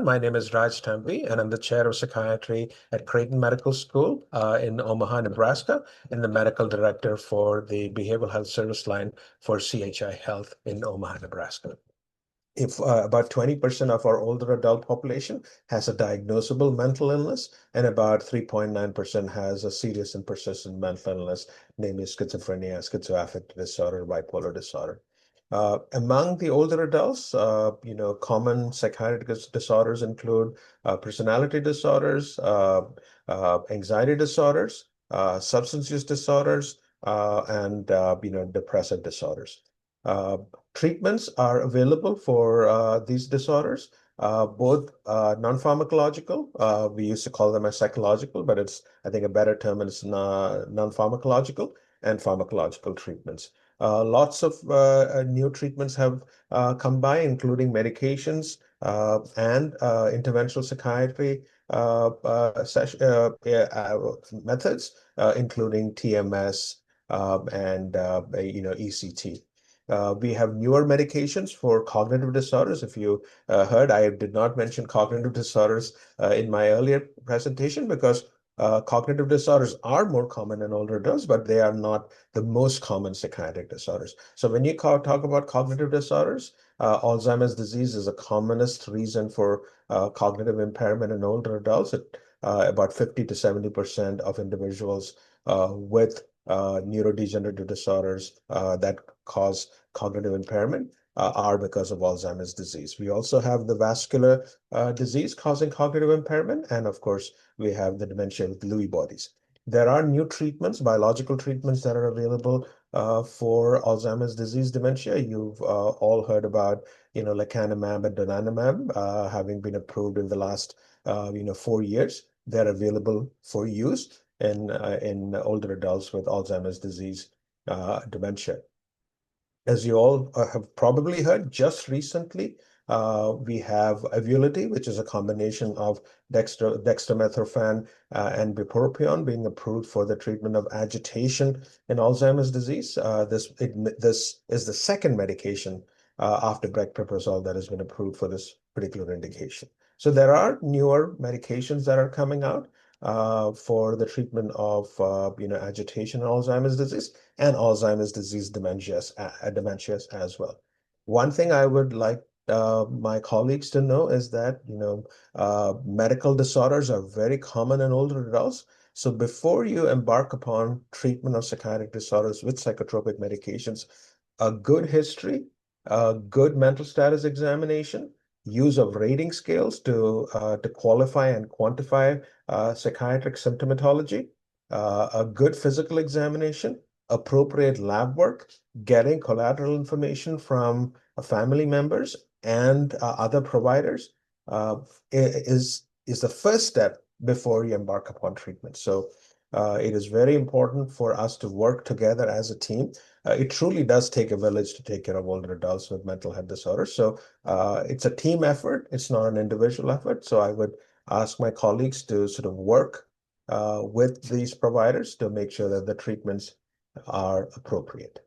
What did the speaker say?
My name is Raj Tampi, and I'm the chair of psychiatry at Creighton Medical School in Omaha, Nebraska, and the medical director for the behavioral health service line for CHI Health in Omaha, Nebraska. If about 20% of our older adult population has a diagnosable mental illness, and about 3.9% has a serious and persistent mental illness, namely schizophrenia, schizoaffective disorder, bipolar disorder. Among the older adults, common psychiatric disorders include personality disorders, anxiety disorders, substance use disorders, and depressive disorders. Uh, Treatments are available for these disorders, both non-pharmacological. We used to call them as psychological, but I think, a better term is non-pharmacological and pharmacological treatments. Lots of new treatments have come by, including medications and interventional psychiatry methods, including TMS and ECT. We have newer medications for cognitive disorders. If you heard, I did not mention cognitive disorders in my earlier presentation because cognitive disorders are more common in older adults, but they are not the most common psychiatric disorders. So when you talk about cognitive disorders, Alzheimer's disease is the commonest reason for cognitive impairment in older adults. About 50 to 70% of individuals with neurodegenerative disorders that cause cognitive impairment are because of Alzheimer's disease. We also have the vascular disease causing cognitive impairment, and of course, we have the dementia with Lewy bodies. There are new treatments, biological treatments that are available for Alzheimer's disease dementia. You've all heard about, lecanemab and donanemab having been approved in the last, 4 years. They're available for use in older adults with Alzheimer's disease dementia. As you all have probably heard, just recently, we have Evuility, which is a combination of dextromethorphan and bupropion being approved for the treatment of agitation in Alzheimer's disease. This is the second medication after brexpiprazole that has been approved for this particular indication. So there are newer medications that are coming out for the treatment of agitation in Alzheimer's disease and Alzheimer's disease dementias as well. One thing I would like my colleagues to know is that medical disorders are very common in older adults. So before you embark upon treatment of psychiatric disorders with psychotropic medications, a good history, a good mental status examination, use of rating scales to qualify and quantify psychiatric symptomatology, a good physical examination, appropriate lab work, getting collateral information from family members and other providers is the first step before you embark upon treatment. So it is very important for us to work together as a team. It truly does take a village to take care of older adults with mental health disorders. So it's a team effort. It's not an individual effort. So I would ask my colleagues to sort of work with these providers to make sure that the treatments are appropriate.